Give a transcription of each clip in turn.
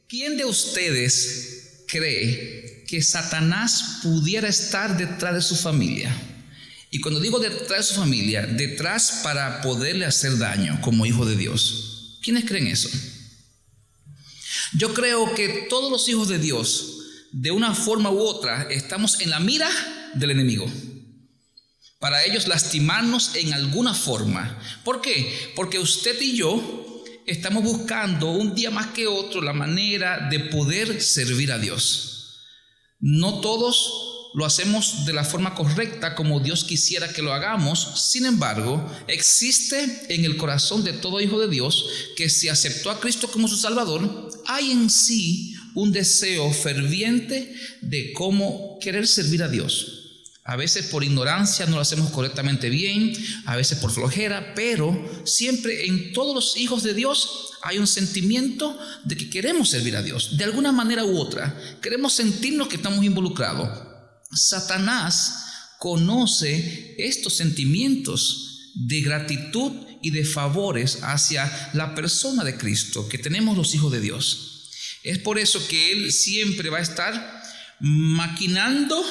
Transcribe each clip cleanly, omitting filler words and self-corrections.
¿Quién de ustedes cree que Satanás pudiera estar detrás de su familia? Y cuando digo detrás de su familia, detrás para poderle hacer daño como hijo de Dios. ¿Quiénes creen eso? Yo creo que todos los hijos de Dios, de una forma u otra, estamos en la mira del enemigo. Para ellos lastimarnos en alguna forma. ¿Por qué? Porque usted y yo estamos buscando un día más que otro la manera de poder servir a Dios. No todos lo hacemos de la forma correcta como Dios quisiera que lo hagamos. Sin embargo, existe en el corazón de todo hijo de Dios que si aceptó a Cristo como su Salvador, hay en sí un deseo ferviente de cómo querer servir a Dios. A veces por ignorancia no lo hacemos correctamente bien, a veces por flojera, pero siempre en todos los hijos de Dios hay un sentimiento de que queremos servir a Dios. De alguna manera u otra, queremos sentirnos que estamos involucrados. Satanás conoce estos sentimientos de gratitud y de favores hacia la persona de Cristo que tenemos los hijos de Dios. Es por eso que Él siempre va a estar maquinando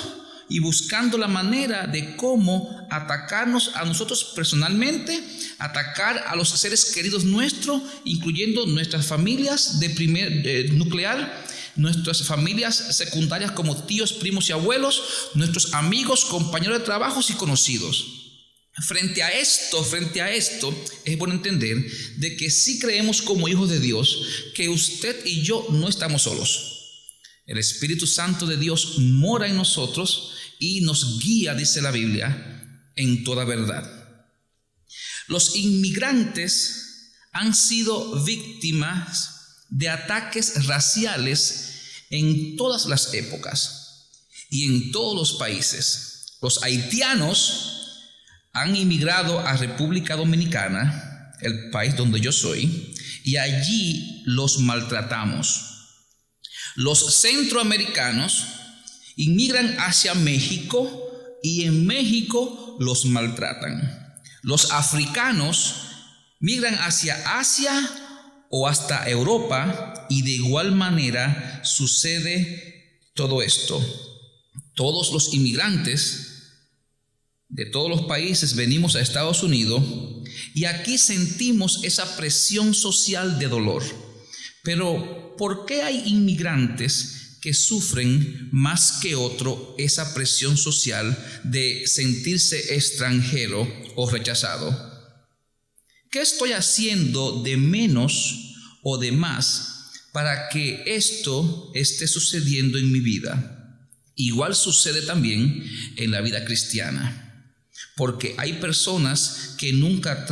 y buscando la manera de cómo atacarnos a nosotros personalmente, atacar a los seres queridos nuestros, incluyendo nuestras familias nuclear, nuestras familias secundarias como tíos, primos y abuelos, nuestros amigos, compañeros de trabajos y conocidos. Frente a esto, es bueno entender de que sí creemos como hijos de Dios que usted y yo no estamos solos. El Espíritu Santo de Dios mora en nosotros y nos guía, dice la Biblia, en toda verdad. Los inmigrantes han sido víctimas de ataques raciales en todas las épocas y en todos los países. Los haitianos han inmigrado a República Dominicana, el país donde yo soy, y allí los maltratamos. Los centroamericanos inmigran hacia México y en México los maltratan. Los africanos migran hacia Asia o hasta Europa y de igual manera sucede todo esto. Todos los inmigrantes de todos los países venimos a Estados Unidos y aquí sentimos esa presión social de dolor. Pero ¿por qué hay inmigrantes que sufren más que otro esa presión social de sentirse extranjero o rechazado? ¿Qué estoy haciendo de menos o de más para que esto esté sucediendo en mi vida? Igual sucede también en la vida cristiana, porque hay personas que nunca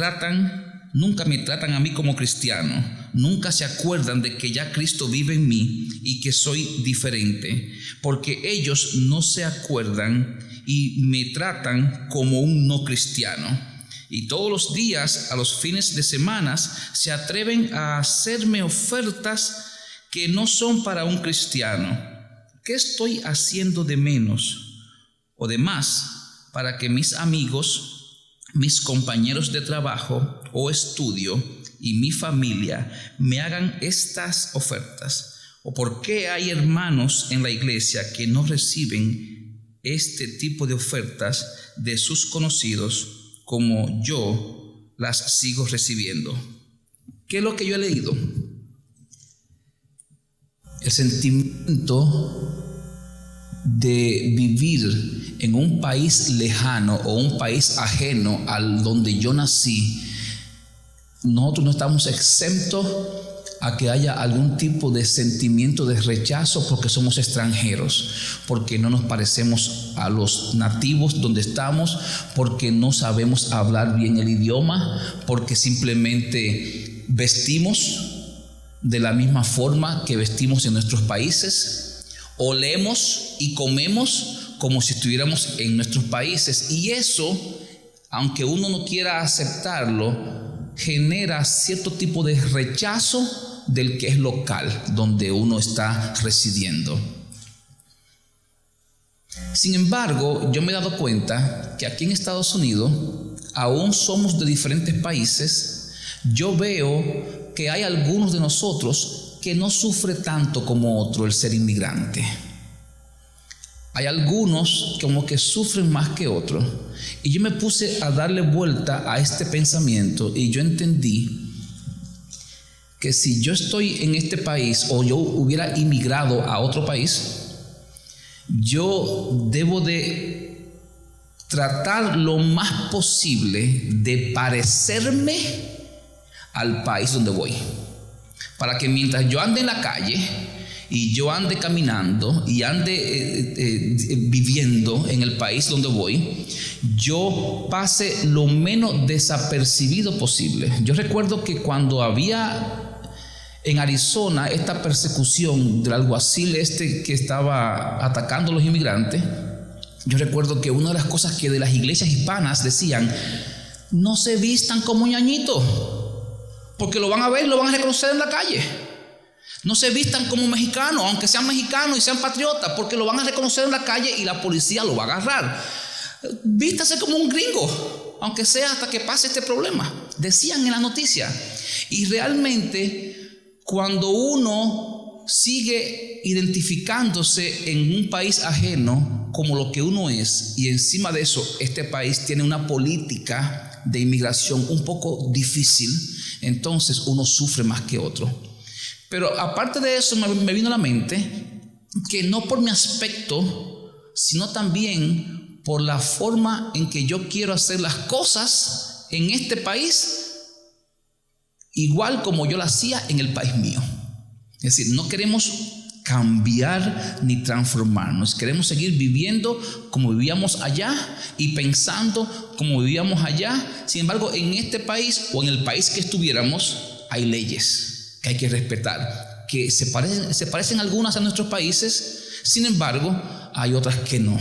me tratan a mí como cristiano, nunca se acuerdan de que ya Cristo vive en mí y que soy diferente, porque ellos no se acuerdan y me tratan como un no cristiano. Y todos los días, a los fines de semana, se atreven a hacerme ofertas que no son para un cristiano. ¿Qué estoy haciendo de menos o de más para que mis amigos, mis compañeros de trabajo o estudio y mi familia me hagan estas ofertas? ¿O por qué hay hermanos en la iglesia que no reciben este tipo de ofertas de sus conocidos como yo las sigo recibiendo? ¿Qué es lo que yo he leído? El sentimiento de vivir en un país lejano o un país ajeno al donde yo nací, nosotros no estamos exentos a que haya algún tipo de sentimiento de rechazo porque somos extranjeros, porque no nos parecemos a los nativos donde estamos, porque no sabemos hablar bien el idioma, porque simplemente vestimos de la misma forma que vestimos en nuestros países, o leemos y comemos como si estuviéramos en nuestros países. Y eso, aunque uno no quiera aceptarlo, genera cierto tipo de rechazo del que es local, donde uno está residiendo. Sin embargo, yo me he dado cuenta que aquí en Estados Unidos aún somos de diferentes países, yo veo que hay algunos de nosotros que no sufre tanto como otro el ser inmigrante. Hay algunos como que sufren más que otros. Y yo me puse a darle vuelta a este pensamiento y yo entendí que si yo estoy en este país o yo hubiera inmigrado a otro país, yo debo de tratar lo más posible de parecerme al país donde voy, para que mientras yo ande en la calle y yo ande caminando y ande viviendo en el país donde voy, yo pase lo menos desapercibido posible. Yo recuerdo que cuando había en Arizona esta persecución del alguacil que estaba atacando a los inmigrantes, yo recuerdo que una de las cosas que de las iglesias hispanas decían: no se vistan como ñañitos, porque lo van a ver y lo van a reconocer en la calle. No se vistan como mexicanos, aunque sean mexicanos y sean patriotas, porque lo van a reconocer en la calle y la policía lo va a agarrar. Vístase como un gringo, aunque sea hasta que pase este problema, decían en la noticia. Y realmente, cuando uno sigue identificándose en un país ajeno como lo que uno es, y encima de eso este país tiene una política de inmigración un poco difícil, entonces uno sufre más que otro. Pero aparte de eso me vino a la mente que no por mi aspecto, sino también por la forma en que yo quiero hacer las cosas en este país, igual como yo lo hacía en el país mío. Es decir, no queremos cambiar ni transformarnos, queremos seguir viviendo como vivíamos allá y pensando como vivíamos allá. Sin embargo, en este país o en el país que estuviéramos, hay leyes que hay que respetar, que se parecen algunas a nuestros países, sin embargo, hay otras que no.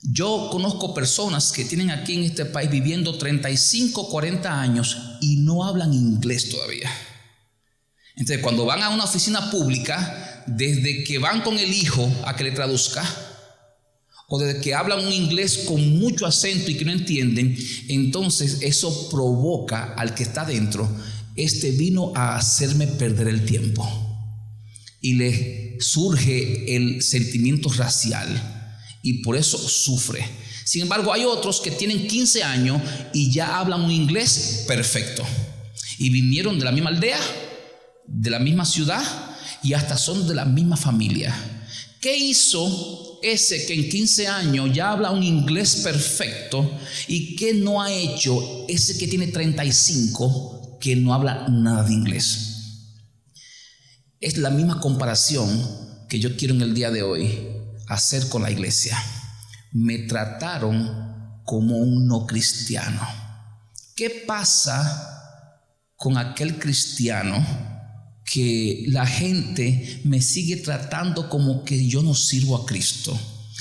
Yo conozco personas que tienen aquí en este país viviendo 35, 40 años y no hablan inglés todavía. Entonces, cuando van a una oficina pública, desde que van con el hijo a que le traduzca, o desde que hablan un inglés con mucho acento y que no entienden, entonces eso provoca al que está dentro: vino a hacerme perder el tiempo. Y le surge el sentimiento racial y por eso sufre. Sin embargo, hay otros que tienen 15 años y ya hablan un inglés perfecto y vinieron de la misma aldea, de la misma ciudad y hasta son de la misma familia. ¿Qué hizo ese que en 15 años ya habla un inglés perfecto y qué no ha hecho ese que tiene 35 que no habla nada de inglés? Es la misma comparación que yo quiero en el día de hoy hacer con la iglesia. Me trataron como un no cristiano. ¿Qué pasa con aquel cristiano que la gente me sigue tratando como que yo no sirvo a Cristo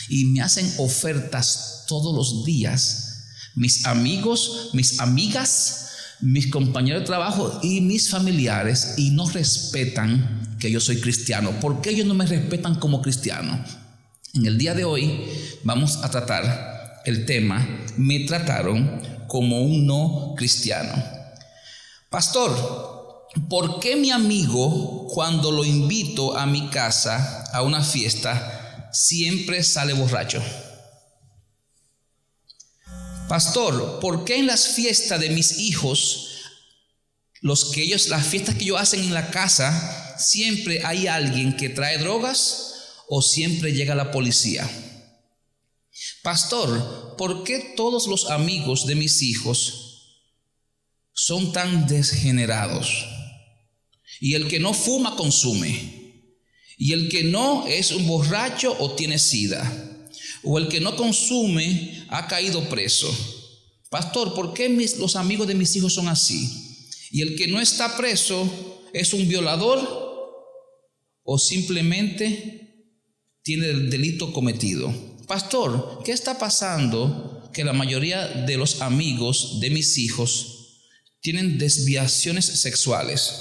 y me hacen ofertas todos los días? Mis amigos, mis amigas, mis compañeros de trabajo y mis familiares, y no respetan que yo soy cristiano. ¿Por qué ellos no me respetan como cristiano? En el día de hoy vamos a tratar el tema: me trataron como un no cristiano. Pastor, ¿por qué mi amigo, cuando lo invito a mi casa a una fiesta, siempre sale borracho? Pastor, ¿por qué en las fiestas de mis hijos, las fiestas que ellos hacen en la casa, siempre hay alguien que trae drogas o siempre llega la policía? Pastor, ¿por qué todos los amigos de mis hijos son tan degenerados? Y el que no fuma consume, y el que no es un borracho o tiene sida, o el que no consume ha caído preso. Pastor, ¿por qué los amigos de mis hijos son así? Y el que no está preso es un violador o simplemente tiene el delito cometido. Pastor, ¿qué está pasando que la mayoría de los amigos de mis hijos tienen desviaciones sexuales?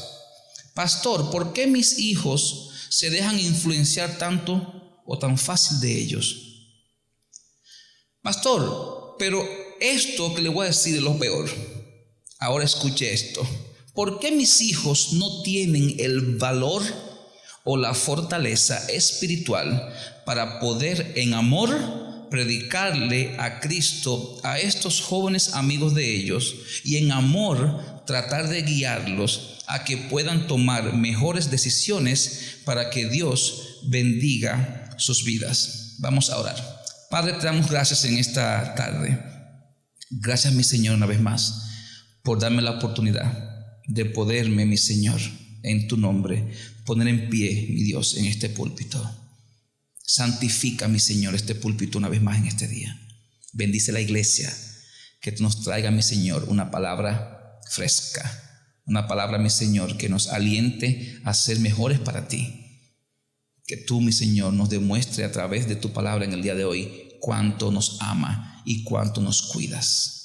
Pastor, ¿por qué mis hijos se dejan influenciar tanto o tan fácil de ellos? Pastor, pero esto que le voy a decir es lo peor. Ahora escuche esto. ¿Por qué mis hijos no tienen el valor o la fortaleza espiritual para poder en amor predicarle a Cristo a estos jóvenes amigos de ellos y en amor tratar de guiarlos a que puedan tomar mejores decisiones para que Dios bendiga sus vidas? Vamos a orar. Padre, te damos gracias en esta tarde. Gracias, mi Señor, una vez más por darme la oportunidad de poderme, mi Señor, en tu nombre, poner en pie, mi Dios, en este púlpito. Santifica, mi Señor, este púlpito una vez más en este día. Bendice la iglesia, que nos traiga, mi Señor, una palabra fresca, una palabra, mi Señor, que nos aliente a ser mejores para ti. Que tú, mi Señor, nos demuestre a través de tu palabra en el día de hoy cuánto nos ama y cuánto nos cuidas.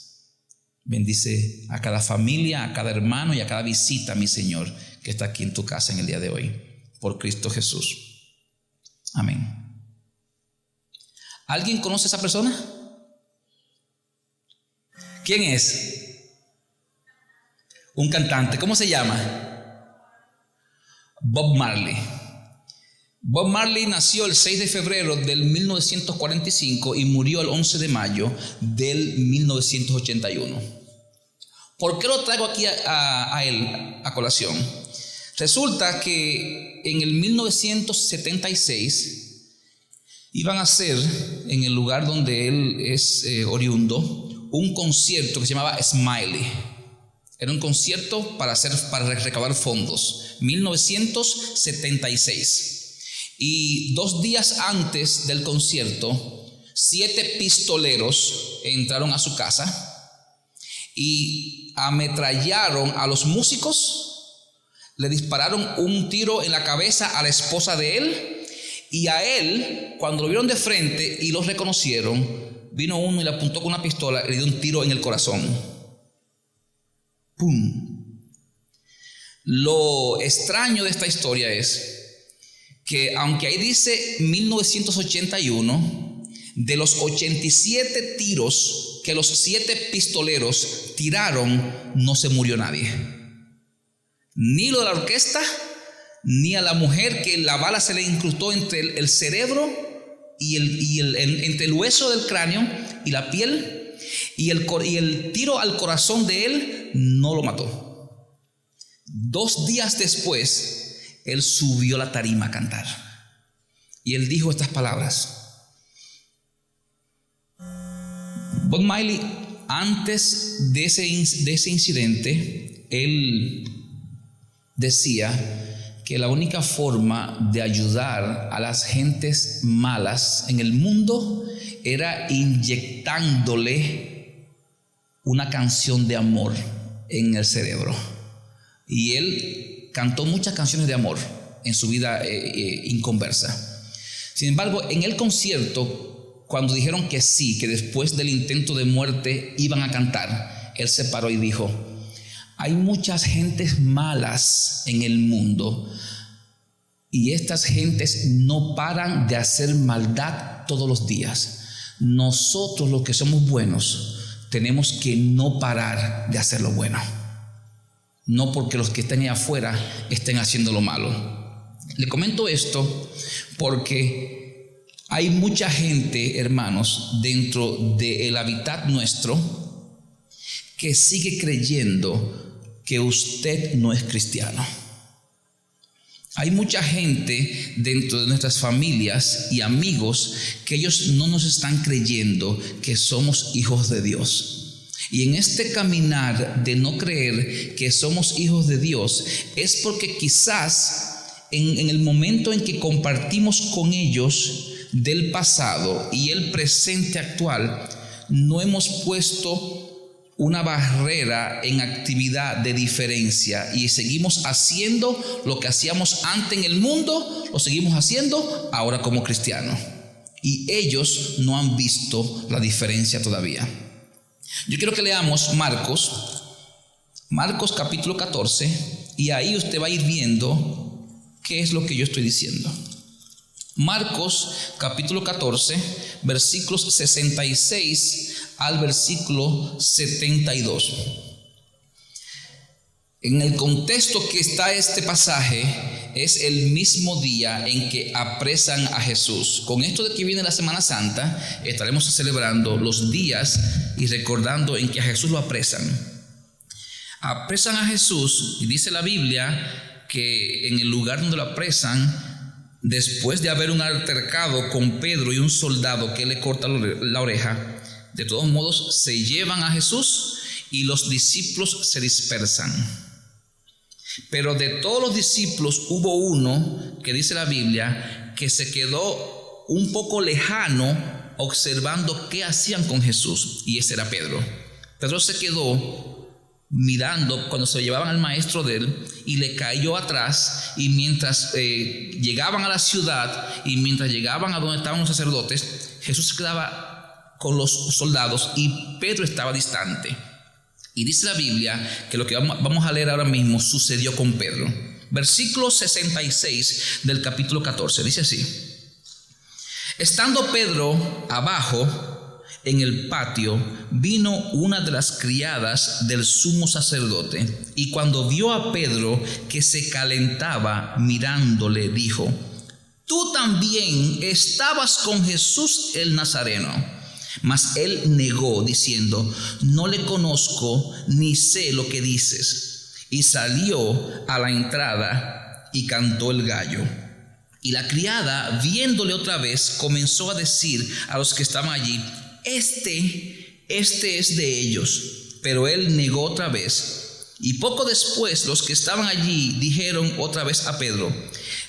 Bendice a cada familia, a cada hermano y a cada visita, mi Señor, que está aquí en tu casa en el día de hoy. Por Cristo Jesús. Amén. ¿Alguien conoce a esa persona? ¿Quién es? Un cantante. ¿Cómo se llama? Bob Marley. Bob Marley nació el 6 de febrero del 1945 y murió el 11 de mayo del 1981. ¿Por qué lo traigo aquí a él a colación? Resulta que en el 1976 iban a hacer, en el lugar donde él es oriundo, un concierto que se llamaba Smiley. Era un concierto para recaudar fondos. 1976. Y 2 días antes del concierto, 7 pistoleros entraron a su casa y ametrallaron a los músicos, le dispararon un tiro en la cabeza a la esposa de él, y a él, cuando lo vieron de frente y los reconocieron, vino uno y le apuntó con una pistola y le dio un tiro en el corazón. ¡Pum! Lo extraño de esta historia es que aunque ahí dice 1981, de los 87 tiros que los 7 pistoleros tiraron, no se murió nadie. Ni lo de la orquesta, ni a la mujer que la bala se le incrustó entre el cerebro y entre el hueso del cráneo y la piel, y el tiro al corazón de él no lo mató. 2 días después, él subió a la tarima a cantar y él dijo estas palabras. Bob Marley, antes de ese incidente, él decía que la única forma de ayudar a las gentes malas en el mundo era inyectándole una canción de amor en el cerebro. Y él cantó muchas canciones de amor en su vida inconversa. Sin embargo, en el concierto, cuando dijeron que sí, que después del intento de muerte iban a cantar, él se paró y dijo: hay muchas gentes malas en el mundo y estas gentes no paran de hacer maldad todos los días. Nosotros, los que somos buenos, tenemos que no parar de hacer lo bueno. No porque los que están ahí afuera estén haciendo lo malo. Le comento esto porque hay mucha gente, hermanos, dentro del hábitat nuestro que sigue creyendo que usted no es cristiano. Hay mucha gente dentro de nuestras familias y amigos que ellos no nos están creyendo que somos hijos de Dios. Y en este caminar de no creer que somos hijos de Dios es porque quizás en el momento en que compartimos con ellos del pasado y el presente actual, no hemos puesto una barrera en actividad de diferencia y seguimos haciendo lo que hacíamos antes en el mundo, lo seguimos haciendo ahora como cristianos. Y ellos no han visto la diferencia todavía. Yo quiero que leamos Marcos capítulo 14, y ahí usted va a ir viendo qué es lo que yo estoy diciendo. Marcos capítulo 14, versículos 66 al versículo 72. En el contexto que está este pasaje, es el mismo día en que apresan a Jesús. Con esto de que viene la Semana Santa, estaremos celebrando los días y recordando en que a Jesús lo apresan. Apresan a Jesús y dice la Biblia que en el lugar donde lo apresan, después de haber un altercado con Pedro y un soldado que le corta la oreja, de todos modos se llevan a Jesús y los discípulos se dispersan. Pero de todos los discípulos hubo uno que dice la Biblia que se quedó un poco lejano observando qué hacían con Jesús, y ese era Pedro. Pedro se quedó mirando cuando se llevaban al maestro de él y le cayó atrás, y mientras llegaban a la ciudad y mientras llegaban a donde estaban los sacerdotes, Jesús se quedaba con los soldados y Pedro estaba distante. Y dice la Biblia que lo que vamos a leer ahora mismo sucedió con Pedro. Versículo 66 del capítulo 14, dice así: estando Pedro abajo en el patio, vino una de las criadas del sumo sacerdote, y cuando vio a Pedro que se calentaba mirándole, dijo: tú también estabas con Jesús el Nazareno. Mas él negó, diciendo: no le conozco ni sé lo que dices. Y salió a la entrada y cantó el gallo. Y la criada, viéndole otra vez, comenzó a decir a los que estaban allí: este es de ellos. Pero él negó otra vez. Y poco después los que estaban allí dijeron otra vez a Pedro: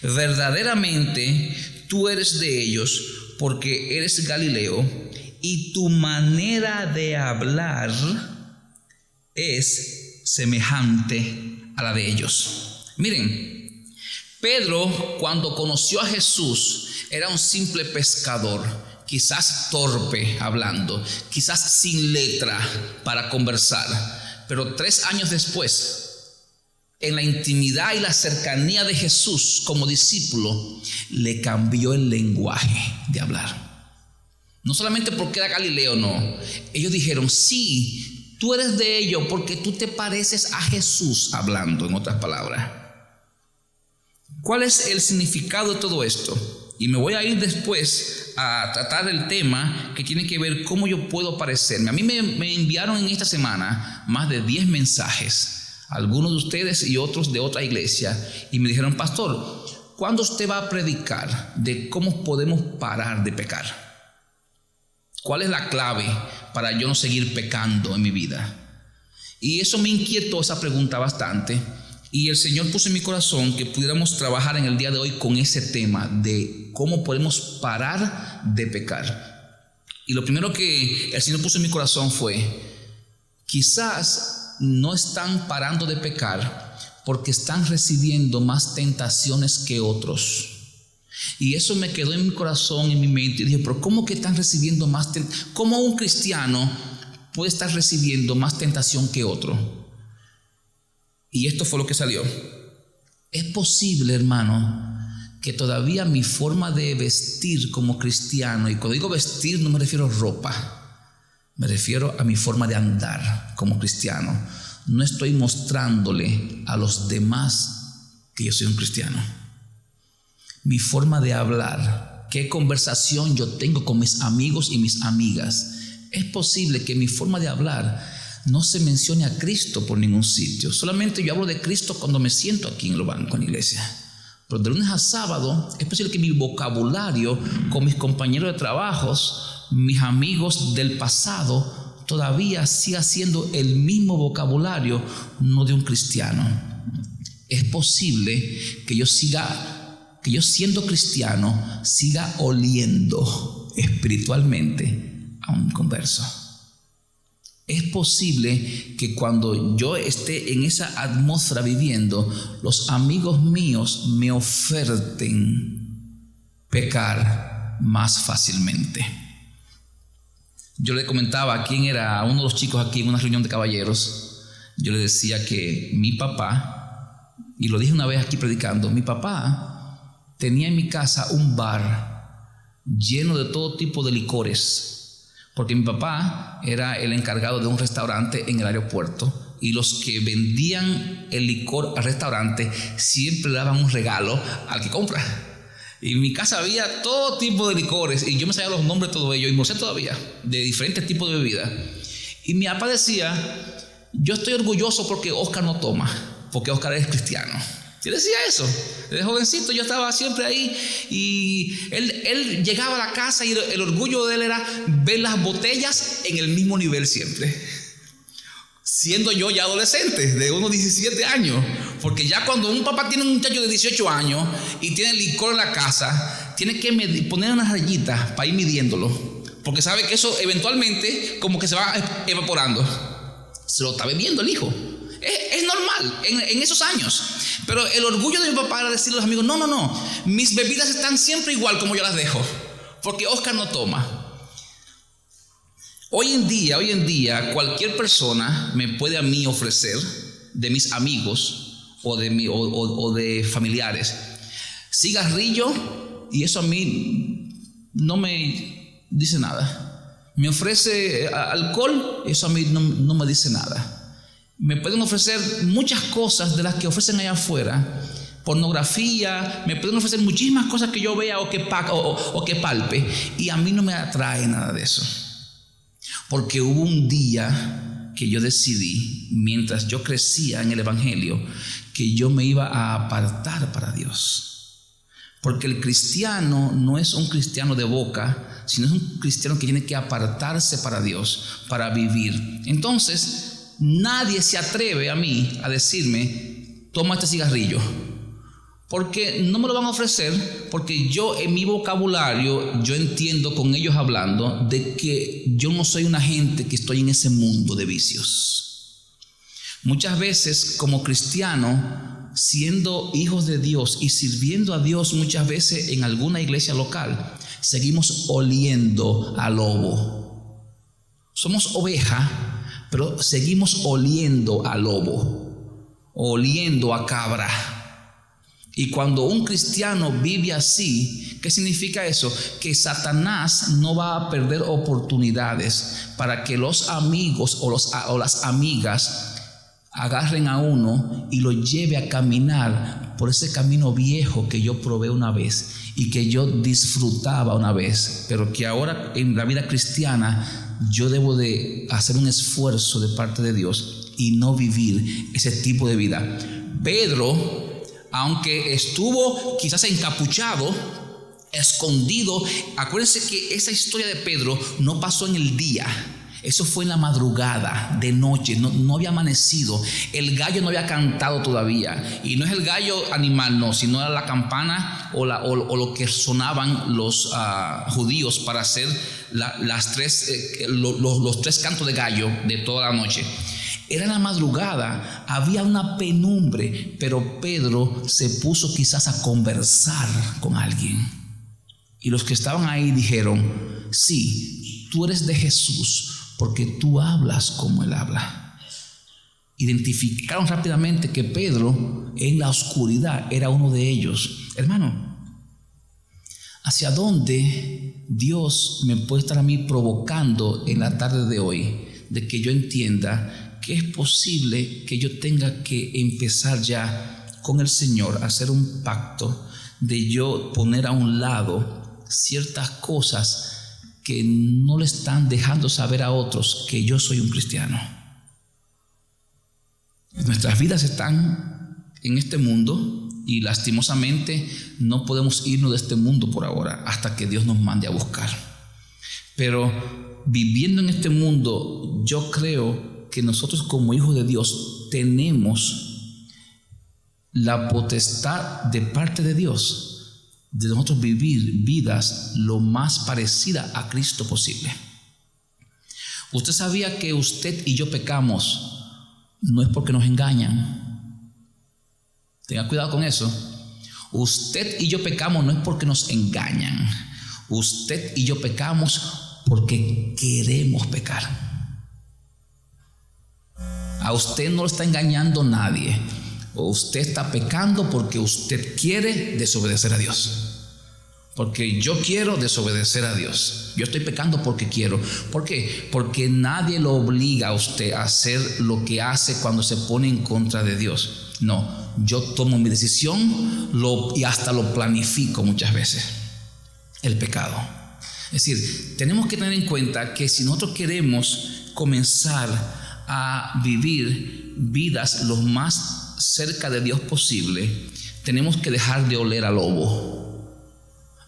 verdaderamente tú eres de ellos, porque eres Galileo, y tu manera de hablar es semejante a la de ellos. Miren, Pedro, cuando conoció a Jesús, era un simple pescador, quizás torpe hablando, quizás sin letra para conversar. Pero 3 años después, en la intimidad y la cercanía de Jesús como discípulo, le cambió el lenguaje de hablar. No solamente porque era Galileo, no. Ellos dijeron: sí, tú eres de ellos porque tú te pareces a Jesús, hablando en otras palabras. ¿Cuál es el significado de todo esto? Y me voy a ir después a tratar el tema que tiene que ver cómo yo puedo parecerme. A mí me enviaron en esta semana más de 10 mensajes, algunos de ustedes y otros de otra iglesia, y me dijeron: pastor, ¿cuándo usted va a predicar de cómo podemos parar de pecar? ¿Cuál es la clave para yo no seguir pecando en mi vida? Y eso me inquietó, esa pregunta, bastante. Y el Señor puso en mi corazón que pudiéramos trabajar en el día de hoy con ese tema de cómo podemos parar de pecar. Y lo primero que el Señor puso en mi corazón fue: quizás no están parando de pecar porque están recibiendo más tentaciones que otros. Y eso me quedó en mi corazón, en mi mente, y dije: pero ¿cómo que están recibiendo más tentación? ¿Cómo un cristiano puede estar recibiendo más tentación que otro? Y esto fue lo que salió. Es posible, hermano, que todavía mi forma de vestir como cristiano, y cuando digo vestir no me refiero a ropa, me refiero a mi forma de andar como cristiano, no estoy mostrándole a los demás que yo soy un cristiano. Mi forma de hablar, qué conversación yo tengo con mis amigos y mis amigas. Es posible que mi forma de hablar no se mencione a Cristo por ningún sitio. Solamente yo hablo de Cristo cuando me siento aquí en el banco, en la iglesia. Pero de lunes a sábado es posible que mi vocabulario con mis compañeros de trabajos, mis amigos del pasado, todavía siga siendo el mismo vocabulario, no de un cristiano. Es posible que yo siendo cristiano siga oliendo espiritualmente a un converso. Es posible que cuando yo esté en esa atmósfera viviendo, los amigos míos me oferten pecar más fácilmente. Yo le comentaba a quién era, a uno de los chicos aquí en una reunión de caballeros, yo le decía que mi papá, y lo dije una vez aquí predicando, mi papá tenía en mi casa un bar lleno de todo tipo de licores, porque mi papá era el encargado de un restaurante en el aeropuerto, y los que vendían el licor al restaurante siempre le daban un regalo al que compra. Y en mi casa había todo tipo de licores, y yo me sabía los nombres de todo ello, y me sé todavía, de diferentes tipos de bebidas. Y mi papá decía: yo estoy orgulloso porque Oscar no toma, porque Oscar es cristiano. Yo decía eso. Desde jovencito yo estaba siempre ahí, y él llegaba a la casa y el orgullo de él era ver las botellas en el mismo nivel siempre. Siendo yo ya adolescente, de unos 17 años. Porque ya cuando un papá tiene un muchacho de 18 años y tiene licor en la casa, tiene que poner unas rayitas para ir midiéndolo, porque sabe que eso eventualmente como que se va evaporando. Se lo está bebiendo el hijo. Es normal en esos años. Pero el orgullo de mi papá era decirle a los amigos: no, mis bebidas están siempre igual como yo las dejo, porque Oscar no toma. Hoy en día cualquier persona me puede a mí ofrecer, de mis amigos o de familiares, cigarrillo, y eso a mí no me dice nada. Me ofrece alcohol, eso a mí no me dice nada. Me pueden ofrecer muchas cosas de las que ofrecen allá afuera, pornografía, me pueden ofrecer muchísimas cosas que yo vea o que palpe, y a mí no me atrae nada de eso. Porque hubo un día que yo decidí, mientras yo crecía en el Evangelio, que yo me iba a apartar para Dios. Porque el cristiano no es un cristiano de boca, sino es un cristiano que tiene que apartarse para Dios, para vivir. Entonces, nadie se atreve a mí a decirme: toma este cigarrillo, porque no me lo van a ofrecer, porque yo en mi vocabulario yo entiendo con ellos hablando de que yo no soy una gente que estoy en ese mundo de vicios. Muchas veces como cristiano, siendo hijos de Dios y sirviendo a Dios, muchas veces en alguna iglesia local, seguimos oliendo a lobo. Somos oveja, pero seguimos oliendo a lobo, oliendo a cabra. Y cuando un cristiano vive así, ¿qué significa eso? Que Satanás no va a perder oportunidades para que los amigos o las amigas agarren a uno y lo lleve a caminar por ese camino viejo que yo probé una vez y que yo disfrutaba una vez, pero que ahora en la vida cristiana yo debo de hacer un esfuerzo de parte de Dios y no vivir ese tipo de vida. Pedro, aunque estuvo quizás encapuchado, escondido, acuérdense que esa historia de Pedro no pasó en el día. Eso fue en la madrugada, de noche, no había amanecido, el gallo no había cantado todavía, y no es el gallo animal, no, sino era la campana o lo que sonaban los judíos para hacer los tres cantos de gallo de toda la noche. Era en la madrugada, había una penumbre, pero Pedro se puso quizás a conversar con alguien, y los que estaban ahí dijeron: sí, tú eres de Jesús, porque tú hablas como él habla. Identificaron rápidamente que Pedro en la oscuridad era uno de ellos. Hermano, ¿hacia dónde Dios me puede estar a mí provocando en la tarde de hoy? De que yo entienda que es posible que yo tenga que empezar ya con el Señor a hacer un pacto, de yo poner a un lado ciertas cosas que no le están dejando saber a otros que yo soy un cristiano. Nuestras vidas están en este mundo y lastimosamente no podemos irnos de este mundo por ahora hasta que Dios nos mande a buscar. Pero viviendo en este mundo, yo creo que nosotros como hijos de Dios tenemos la potestad de parte de Dios de nosotros vivir vidas lo más parecida a Cristo posible. Usted sabía que usted y yo pecamos no es porque nos engañan. Tenga cuidado con eso. Usted y yo pecamos no es porque nos engañan. Usted y yo pecamos porque queremos pecar. A usted no lo está engañando nadie. o usted está pecando porque usted quiere desobedecer a Dios. Porque yo quiero desobedecer a Dios. Yo estoy pecando porque quiero. ¿Por qué? Porque nadie lo obliga a usted a hacer lo que hace cuando se pone en contra de Dios. No, yo tomo mi decisión y hasta lo planifico muchas veces. El pecado. Es decir, tenemos que tener en cuenta que si nosotros queremos comenzar a vivir vidas lo más cerca de Dios posible, tenemos que dejar de oler a lobo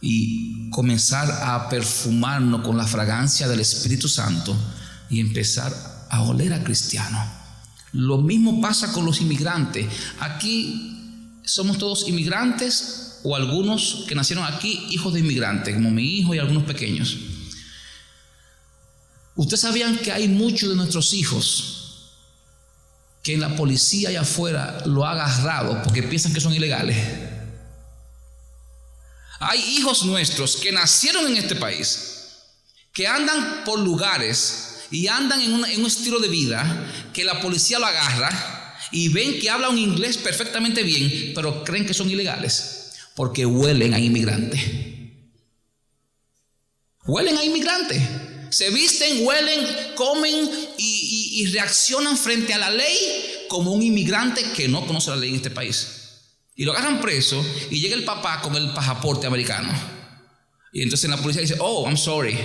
y comenzar a perfumarnos con la fragancia del Espíritu Santo y empezar a oler a cristiano. Lo mismo pasa con los inmigrantes. Aquí somos todos inmigrantes, o algunos que nacieron aquí, hijos de inmigrantes, como mi hijo y algunos pequeños. Ustedes sabían que hay muchos de nuestros hijos que en la policía allá afuera lo ha agarrado porque piensan que son ilegales. Hay hijos nuestros que nacieron en este país, que andan por lugares y andan en un estilo de vida que la policía lo agarra y ven que hablan un inglés perfectamente bien, pero creen que son ilegales porque huelen a inmigrante. Huelen a inmigrante. Se visten, huelen, comen y reaccionan frente a la ley como un inmigrante que no conoce la ley en este país. Y lo agarran preso y llega el papá con el pasaporte americano. Y entonces la policía dice, oh, I'm sorry,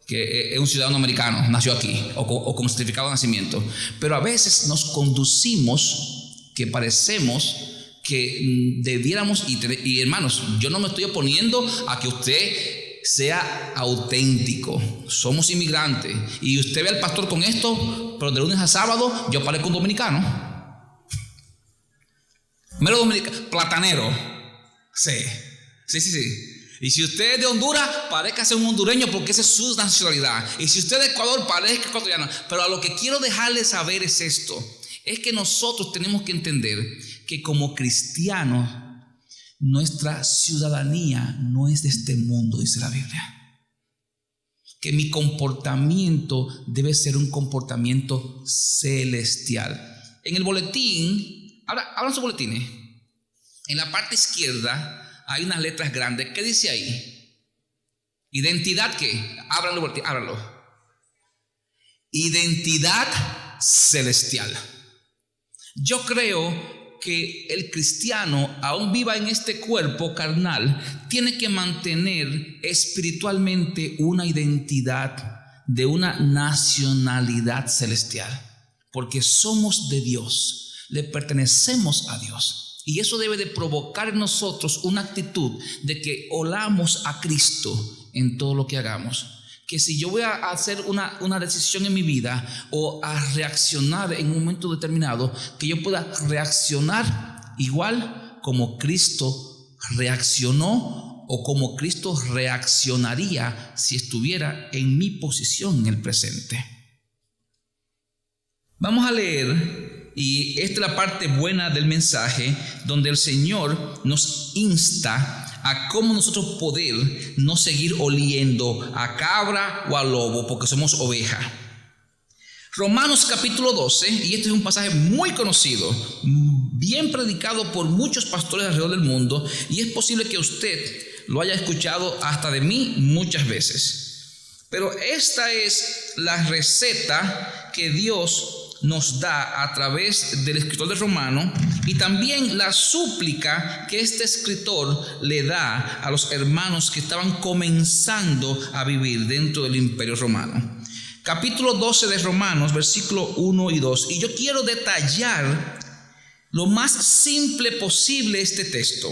que es un ciudadano americano, nació aquí, o con certificado de nacimiento. Pero a veces nos conducimos que parecemos que debiéramos, y hermanos, yo no me estoy oponiendo a que usted sea auténtico. Somos inmigrantes. Y usted ve al pastor con esto, pero de lunes a sábado yo parezco un dominicano. Mero dominicano, platanero. Sí. Y si usted es de Honduras, parezca ser un hondureño porque esa es su nacionalidad. Y si usted es de Ecuador, parezca ecuatoriano. Pero a lo que quiero dejarles saber es esto: es que nosotros tenemos que entender que como cristianos, nuestra ciudadanía no es de este mundo, dice la Biblia. Que mi comportamiento debe ser un comportamiento celestial. En el boletín, abran sus boletines. En la parte izquierda hay unas letras grandes. ¿Qué dice ahí? ¿Identidad qué? Ábranlo, ábranlo. Identidad celestial. Yo creo que el cristiano, aún viva en este cuerpo carnal, tiene que mantener espiritualmente una identidad de una nacionalidad celestial, porque somos de Dios. Le pertenecemos a Dios, y eso debe de provocar en nosotros una actitud de que olamos a Cristo en todo lo que hagamos. Que si yo voy a hacer una decisión en mi vida o a reaccionar en un momento determinado, que yo pueda reaccionar igual como Cristo reaccionó, o como Cristo reaccionaría si estuviera en mi posición en el presente. Vamos a leer. Y esta es la parte buena del mensaje, donde el Señor nos insta a cómo nosotros poder no seguir oliendo a cabra o a lobo, porque somos oveja. Romanos capítulo 12, y este es un pasaje muy conocido, bien predicado por muchos pastores alrededor del mundo, y es posible que usted lo haya escuchado hasta de mí muchas veces. Pero esta es la receta que Dios nos da a través del escritor de Romanos, y también la súplica que este escritor le da a los hermanos que estaban comenzando a vivir dentro del imperio romano. Capítulo 12 de Romanos, versículo 1 y 2. Y yo quiero detallar lo más simple posible este texto.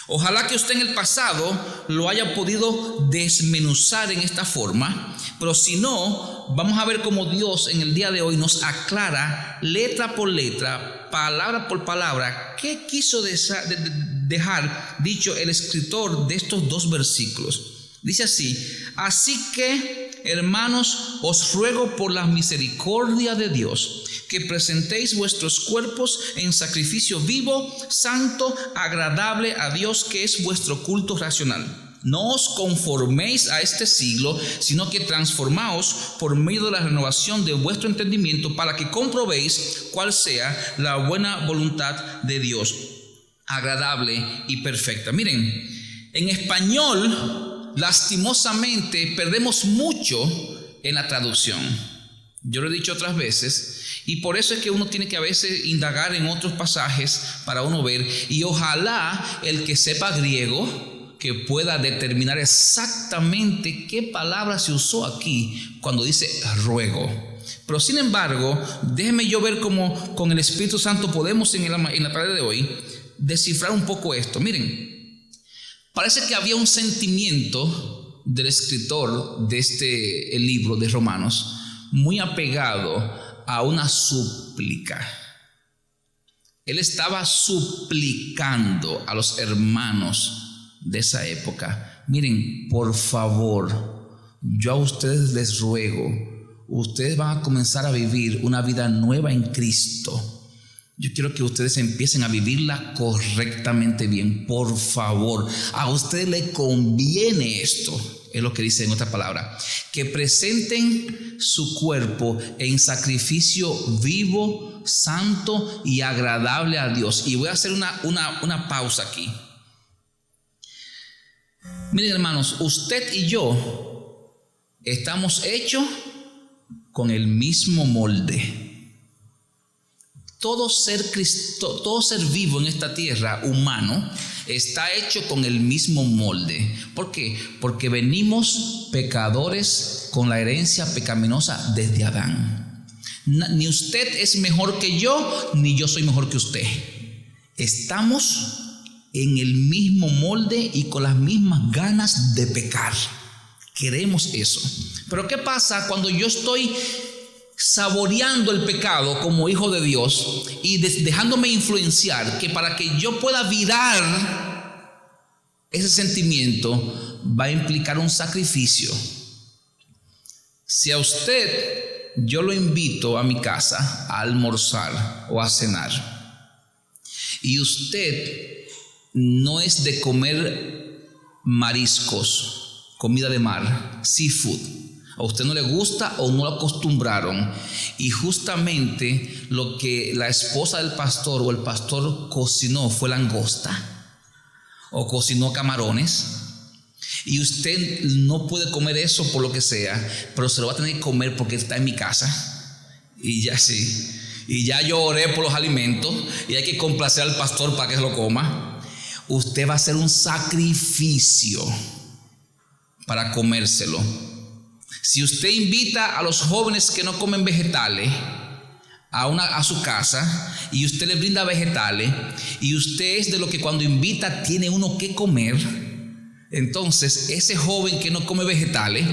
Ojalá que usted en el pasado lo haya podido desmenuzar en esta forma, pero si no, vamos a ver cómo Dios en el día de hoy nos aclara letra por letra, palabra por palabra, qué quiso dejar dicho el escritor de estos dos versículos. Dice así: así que, hermanos, os ruego por la misericordia de Dios, que presentéis vuestros cuerpos en sacrificio vivo, santo, agradable a Dios, que es vuestro culto racional. no os conforméis a este siglo, sino que transformaos por medio de la renovación de vuestro entendimiento, para que comprobéis cuál sea la buena voluntad de Dios, agradable y perfecta. Miren, en español, lastimosamente, perdemos mucho en la traducción. Yo lo he dicho otras veces, y por eso es que uno tiene que a veces indagar en otros pasajes para uno ver, y ojalá el que sepa griego que pueda determinar exactamente qué palabra se usó aquí cuando dice ruego. Pero sin embargo, déjeme yo ver cómo con el Espíritu Santo podemos en la tarde de hoy descifrar un poco esto. Miren, parece que había un sentimiento del escritor de el libro de Romanos muy apegado a una súplica. Él estaba suplicando a los hermanos de esa época: miren, por favor, yo a ustedes les ruego, ustedes van a comenzar a vivir una vida nueva en Cristo. Yo quiero que ustedes empiecen a vivirla correctamente bien. Por favor, a ustedes les conviene esto. Es lo que dice en otra palabra, que presenten su cuerpo en sacrificio vivo, santo y agradable a Dios. Y voy a hacer una pausa aquí. Miren, hermanos, usted y yo estamos hechos con el mismo molde. Todo ser vivo en esta tierra, humano, está hecho con el mismo molde. ¿Por qué? Porque venimos pecadores con la herencia pecaminosa desde Adán. Ni usted es mejor que yo, ni yo soy mejor que usted. Estamos en el mismo molde y con las mismas ganas de pecar. Queremos eso. Pero ¿qué pasa cuando yo estoy saboreando el pecado como hijo de Dios y dejándome influenciar, que para que yo pueda virar ese sentimiento va a implicar un sacrificio? Si a usted yo lo invito a mi casa a almorzar o a cenar y usted no es de comer mariscos, comida de mar, seafood, a usted no le gusta o no lo acostumbraron, y justamente lo que la esposa del pastor o el pastor cocinó fue langosta o cocinó camarones, y usted no puede comer eso por lo que sea, pero se lo va a tener que comer porque está en mi casa, y ya yo oré por los alimentos y hay que complacer al pastor para que se lo coma. Usted va a hacer un sacrificio para comérselo. Si usted invita a los jóvenes que no comen vegetales a su casa y usted les brinda vegetales, y usted es de lo que cuando invita tiene uno que comer, entonces ese joven que no come vegetales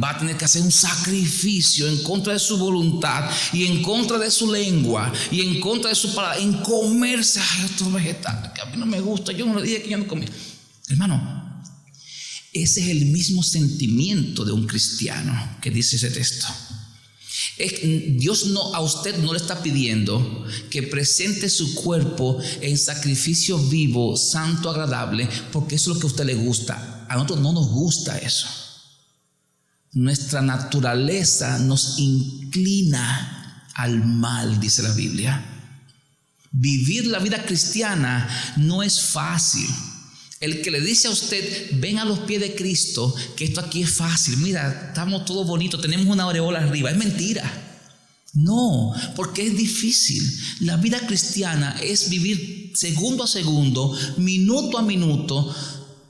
va a tener que hacer un sacrificio en contra de su voluntad y en contra de su lengua y en contra de su palabra, en comerse estos vegetales que a mí no me gusta. Yo no le dije que yo no comía. Hermano, ese es el mismo sentimiento de un cristiano que dice ese texto. Dios a usted no le está pidiendo que presente su cuerpo en sacrificio vivo, santo, agradable, porque eso es lo que a usted le gusta. A nosotros no nos gusta eso. Nuestra naturaleza nos inclina al mal, dice la Biblia. Vivir la vida cristiana no es fácil. El que le dice a usted, ven a los pies de Cristo, que esto aquí es fácil, mira, estamos todos bonitos, tenemos una aureola arriba, es mentira. No, porque es difícil. La vida cristiana es vivir segundo a segundo, minuto a minuto,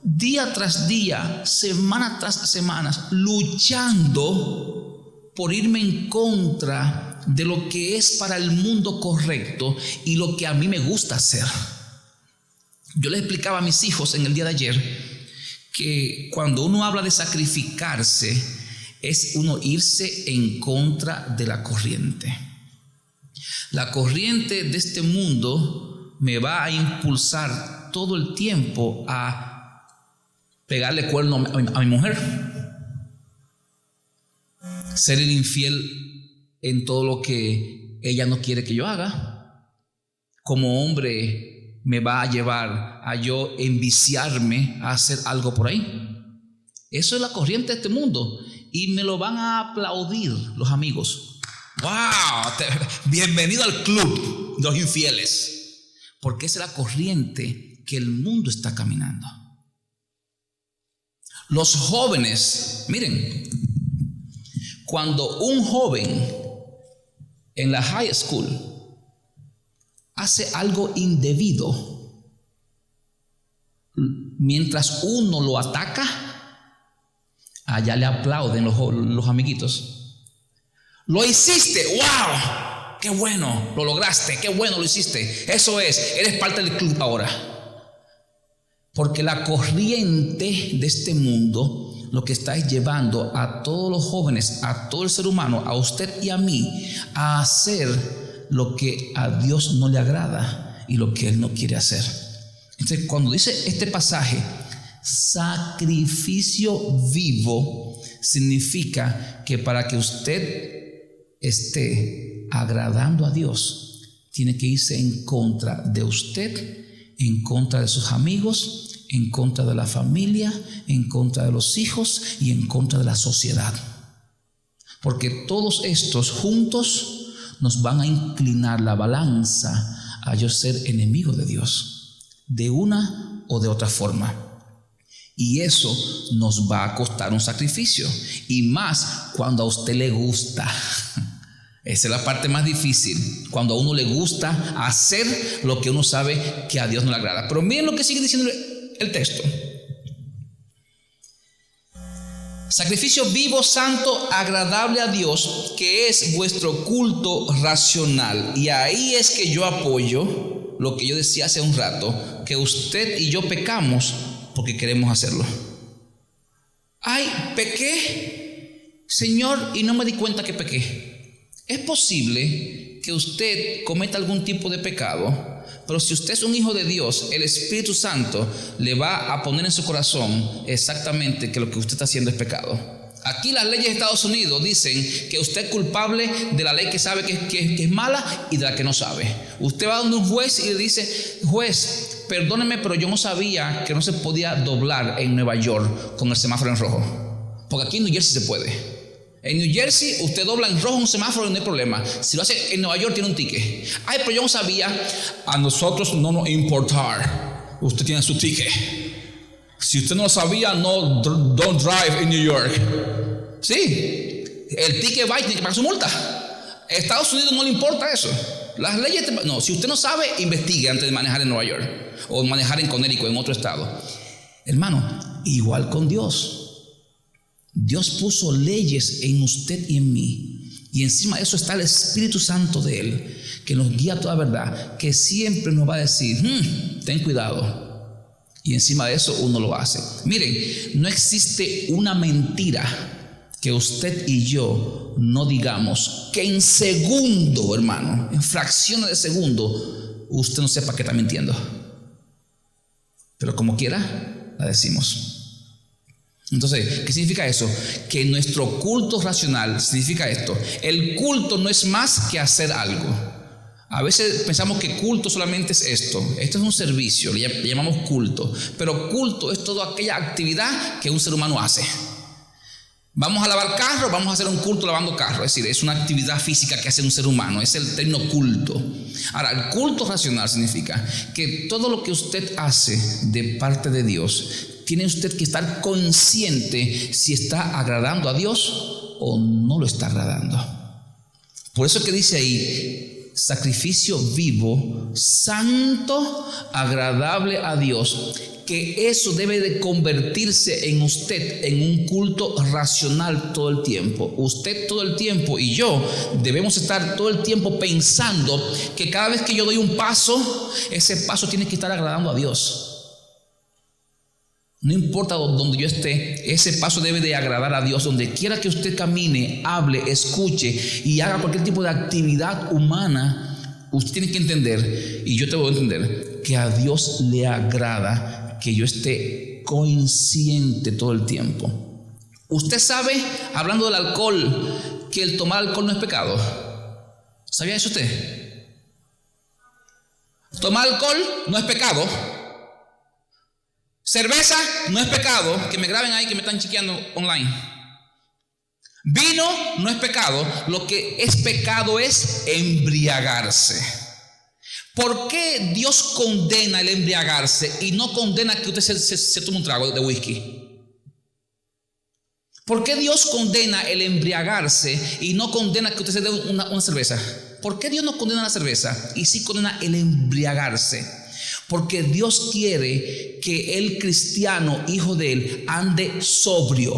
día tras día, semana tras semana, luchando por irme en contra de lo que es para el mundo correcto y lo que a mí me gusta hacer. Yo les explicaba a mis hijos en el día de ayer que cuando uno habla de sacrificarse es uno irse en contra de la corriente. La corriente de este mundo me va a impulsar todo el tiempo a pegarle cuerno a mi mujer, ser el infiel en todo lo que ella no quiere que yo haga. Como hombre me va a llevar a yo enviciarme a hacer algo por ahí. Eso es la corriente de este mundo. Y me lo van a aplaudir los amigos. ¡Wow! Bienvenido al club de los infieles. Porque esa es la corriente que el mundo está caminando. Los jóvenes, miren, cuando un joven en la high school hace algo indebido, mientras uno lo ataca, allá le aplauden los amiguitos. Lo hiciste, wow, qué bueno, lo lograste, qué bueno lo hiciste. Eso es, eres parte del club ahora. Porque la corriente de este mundo lo que está es llevando a todos los jóvenes, a todo el ser humano, a usted y a mí, a hacer lo que a Dios no le agrada y lo que Él no quiere hacer. Entonces, cuando dice este pasaje, sacrificio vivo, significa que para que usted esté agradando a Dios, tiene que irse en contra de usted, en contra de sus amigos, en contra de la familia, en contra de los hijos y en contra de la sociedad. Porque todos estos juntos nos van a inclinar la balanza a yo ser enemigo de Dios, de una o de otra forma. Y eso nos va a costar un sacrificio, y más cuando a usted le gusta. Esa es la parte más difícil, cuando a uno le gusta hacer lo que uno sabe que a Dios no le agrada. Pero miren lo que sigue diciendo el texto. Sacrificio vivo, santo, agradable a Dios, que es vuestro culto racional. Y ahí es que yo apoyo lo que yo decía hace un rato, que usted y yo pecamos porque queremos hacerlo. Ay, pequé, Señor, y no me di cuenta que pequé. Es posible que usted cometa algún tipo de pecado, pero si usted es un hijo de Dios, el Espíritu Santo le va a poner en su corazón exactamente que lo que usted está haciendo es pecado. Aquí las leyes de Estados Unidos dicen que usted es culpable de la ley que sabe que es mala y de la que no sabe. Usted va donde un juez y le dice: juez, perdóneme, pero yo no sabía que no se podía doblar en Nueva York con el semáforo en rojo, porque aquí en New Jersey se puede. En New Jersey usted dobla en rojo un semáforo y no hay problema. Si lo hace en Nueva York tiene un ticket. Ay, pero yo no sabía. A nosotros no nos importar. Usted tiene su ticket. Si usted no lo sabía, no, don't drive in New York. Sí, el ticket va y tiene que pagar su multa. A Estados Unidos no le importa eso. Las leyes, no, si usted no sabe, investigue antes de manejar en Nueva York o manejar en Connecticut, en otro estado. Hermano, igual con Dios. Dios puso leyes en usted y en mí, y encima de eso está el Espíritu Santo de Él, que nos guía a toda verdad, que siempre nos va a decir: ten cuidado, y encima de eso uno lo hace. Miren, no existe una mentira que usted y yo no digamos que en segundo, hermano, en fracciones de segundo, usted no sepa que está mintiendo, pero como quiera la decimos. Entonces, ¿qué significa eso? Que nuestro culto racional significa esto: el culto no es más que hacer algo. A veces pensamos que culto solamente es esto. Esto es un servicio, le llamamos culto. Pero culto es toda aquella actividad que un ser humano hace. Vamos a lavar carro, vamos a hacer un culto lavando carro. Es decir, es una actividad física que hace un ser humano. Es el término culto. Ahora, el culto racional significa que todo lo que usted hace de parte de Dios, tiene usted que estar consciente si está agradando a Dios o no lo está agradando. Por eso que dice ahí: sacrificio vivo, santo, agradable a Dios. Que eso debe de convertirse en usted en un culto racional todo el tiempo. Usted todo el tiempo y yo debemos estar todo el tiempo pensando que cada vez que yo doy un paso, ese paso tiene que estar agradando a Dios. No importa donde yo esté, ese paso debe de agradar a Dios. Donde quiera que usted camine, hable, escuche y haga cualquier tipo de actividad humana, usted tiene que entender, y yo te voy a entender, que a Dios le agrada que yo esté consciente todo el tiempo. Usted sabe, hablando del alcohol, que el tomar alcohol no es pecado. ¿Sabía eso usted? Tomar alcohol no es pecado. Cerveza no es pecado. Que me graben ahí, que me están chequeando online. Vino no es pecado. Lo que es pecado es embriagarse. ¿Por qué Dios condena el embriagarse y no condena que usted se tome un trago de whisky? ¿Por qué Dios condena el embriagarse y no condena que usted se dé una cerveza? ¿Por qué Dios no condena la cerveza y sí condena el embriagarse? Porque Dios quiere que el cristiano, hijo de Él, ande sobrio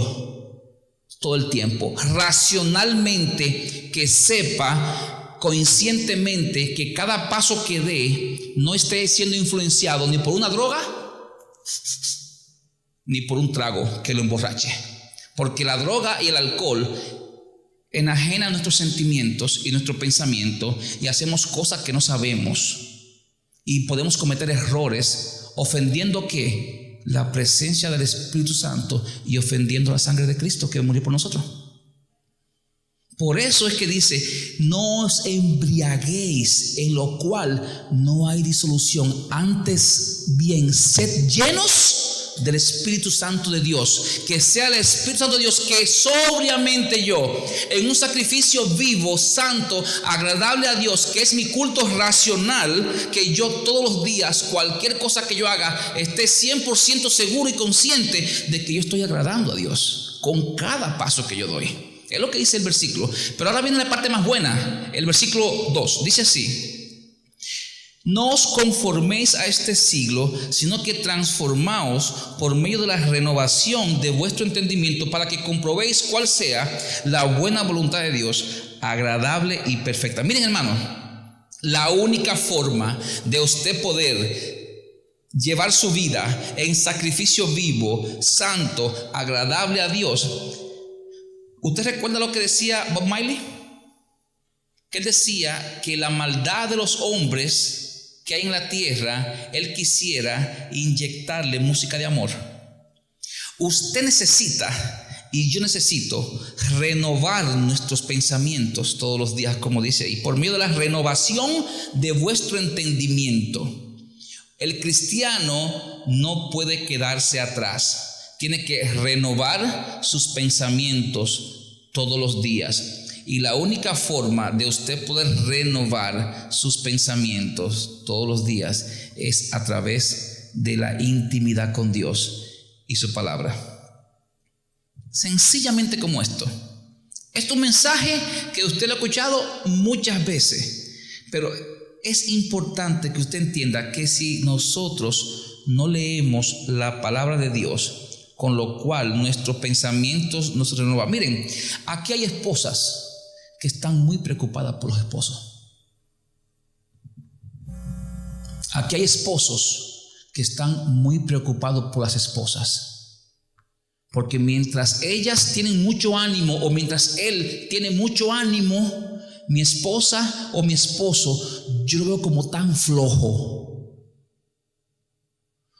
todo el tiempo, racionalmente, que sepa conscientemente que cada paso que dé no esté siendo influenciado ni por una droga ni por un trago que lo emborrache. Porque la droga y el alcohol enajenan nuestros sentimientos y nuestro pensamiento y hacemos cosas que no sabemos y podemos cometer errores ofendiendo ¿qué? La presencia del Espíritu Santo y ofendiendo la sangre de Cristo que murió por nosotros. Por eso es que dice: no os embriaguéis, en lo cual no hay disolución, antes bien sed llenos del Espíritu Santo de Dios. Que sea el Espíritu Santo de Dios que sobriamente yo, en un sacrificio vivo, santo, agradable a Dios, que es mi culto racional, que yo todos los días, cualquier cosa que yo haga, esté 100% seguro y consciente de que yo estoy agradando a Dios con cada paso que yo doy. Es lo que dice el versículo. Pero ahora viene la parte más buena. El versículo 2 dice así: no os conforméis a este siglo, sino que transformaos por medio de la renovación de vuestro entendimiento, para que comprobéis cuál sea la buena voluntad de Dios, agradable y perfecta. Miren, hermano, la única forma de usted poder llevar su vida en sacrificio vivo, santo, agradable a Dios. ¿Usted recuerda lo que decía Bob Marley? Que él decía que la maldad de los hombres que hay en la tierra, él quisiera inyectarle música de amor. Usted necesita, y yo necesito, renovar nuestros pensamientos todos los días, como dice ahí, por medio de la renovación de vuestro entendimiento. El cristiano no puede quedarse atrás. Tiene que renovar sus pensamientos todos los días. Y la única forma de usted poder renovar sus pensamientos todos los días es a través de la intimidad con Dios y su palabra. Sencillamente como esto. Esto es un mensaje que usted lo ha escuchado muchas veces, pero es importante que usted entienda que si nosotros no leemos la palabra de Dios, con lo cual nuestros pensamientos no se renovan. Miren, aquí hay esposas que están muy preocupadas por los esposos. Aquí hay esposos que están muy preocupados por las esposas. Porque mientras ellas tienen mucho ánimo, o mientras él tiene mucho ánimo, mi esposa o mi esposo, yo lo veo como tan flojo,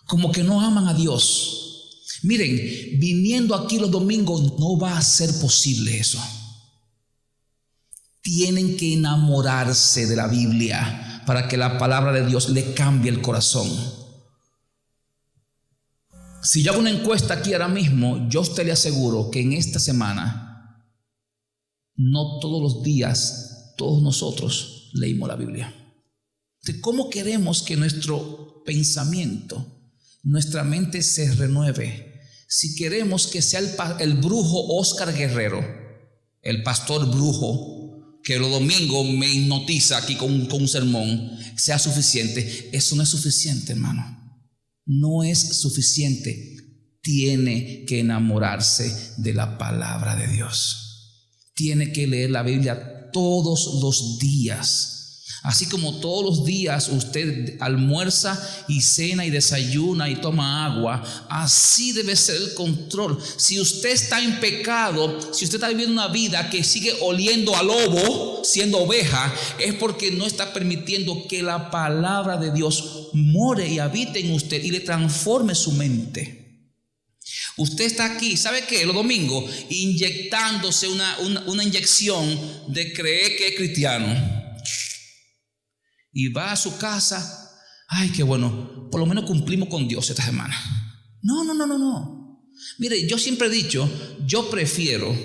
como que no aman a Dios. Miren, viniendo aquí los domingos no va a ser posible eso. Tienen que enamorarse de la Biblia para que la palabra de Dios le cambie el corazón. Si yo hago una encuesta aquí ahora mismo, yo a usted le aseguro que en esta semana, no todos los días, todos nosotros leímos la Biblia. Entonces, ¿cómo queremos que nuestro pensamiento, nuestra mente se renueve? Si queremos que sea el brujo Oscar Guerrero, el pastor brujo, que los domingos me hipnotiza aquí con un sermón, sea suficiente. Eso no es suficiente, hermano. No es suficiente. Tiene que enamorarse de la palabra de Dios. Tiene que leer la Biblia todos los días. Así como todos los días usted almuerza y cena y desayuna y toma agua, así debe ser el control. Si usted está en pecado, si usted está viviendo una vida que sigue oliendo a lobo, siendo oveja, es porque no está permitiendo que la palabra de Dios more y habite en usted y le transforme su mente. Usted está aquí, ¿sabe qué? Los domingos inyectándose una inyección de creer que es cristiano. Y va a su casa, ay, qué bueno, por lo menos cumplimos con Dios esta semana. No. Mire, yo siempre he dicho, yo prefiero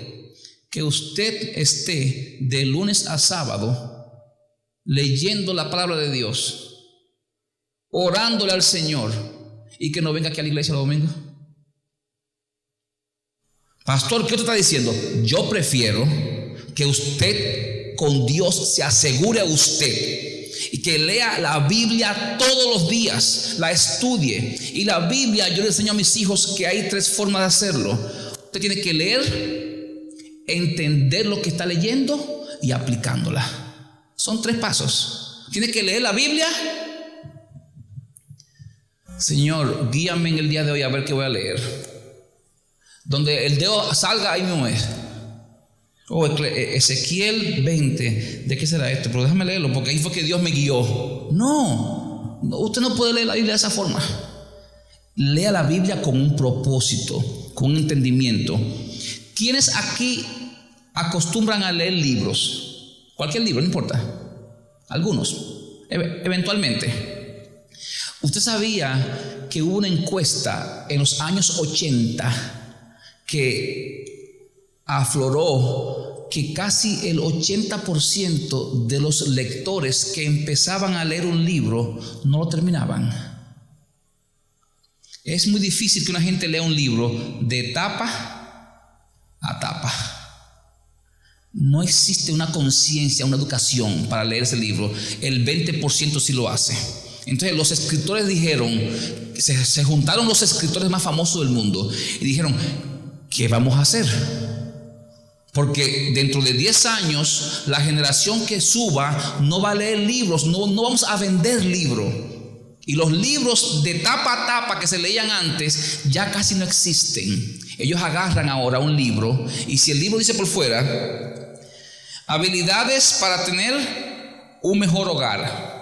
que usted esté de lunes a sábado leyendo la palabra de Dios, orándole al Señor, y que no venga aquí a la iglesia el domingo. Pastor, ¿qué usted está diciendo? Yo prefiero que usted con Dios se asegure a usted y que lea la Biblia todos los días, la estudie. Y la Biblia, yo le enseño a mis hijos que hay 3 formas de hacerlo. Usted tiene que leer, entender lo que está leyendo y aplicándola. Son 3 pasos. Tiene que leer la Biblia. Señor, guíame en el día de hoy a ver qué voy a leer. Donde el dedo salga, ahí mismo es. Ezequiel 20. ¿De qué será esto? Pero déjame leerlo, porque ahí fue que Dios me guió. No, usted no puede leer la Biblia de esa forma. Lea la Biblia con un propósito, con un entendimiento. ¿Quiénes aquí acostumbran a leer libros? Cualquier libro, no importa. Algunos, eventualmente. ¿Usted sabía que hubo una encuesta en los años 80 que afloró que casi el 80% de los lectores que empezaban a leer un libro no lo terminaban? Es muy difícil que una gente lea un libro de tapa a tapa. No existe una conciencia, una educación para leer ese libro. El 20% sí lo hace. Entonces los escritores dijeron, se juntaron los escritores más famosos del mundo y dijeron, ¿qué vamos a hacer? Porque dentro de 10 años la generación que suba no va a leer libros, no vamos a vender libros. Y los libros de tapa a tapa que se leían antes ya casi no existen. Ellos agarran ahora un libro y si el libro dice por fuera, habilidades para tener un mejor hogar,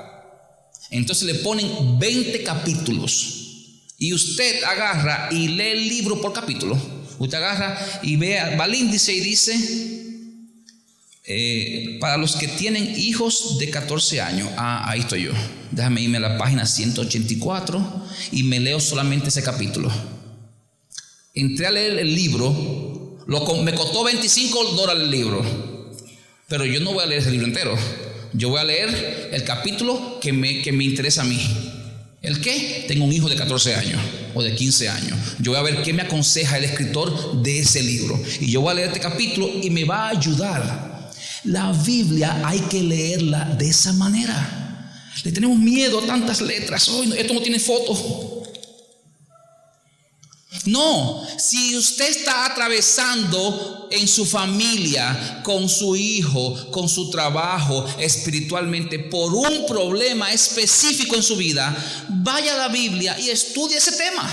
entonces le ponen 20 capítulos y usted agarra y lee el libro por capítulo. Usted agarra y va al índice y dice para los que tienen hijos de 14 años. Ahí estoy yo. Déjame irme a la página 184 y me leo solamente ese capítulo. Entré a leer el libro, me costó $25 el libro, pero yo no voy a leer ese libro entero. Yo voy a leer el capítulo que me interesa a mí. ¿El qué? Tengo un hijo de 14 años o de 15 años. Yo voy a ver qué me aconseja el escritor de ese libro. Y yo voy a leer este capítulo y me va a ayudar. La Biblia hay que leerla de esa manera. Le tenemos miedo a tantas letras. Esto no tiene foto. No, si usted está atravesando en su familia, con su hijo, con su trabajo, espiritualmente, por un problema específico en su vida, vaya a la Biblia y estudie ese tema.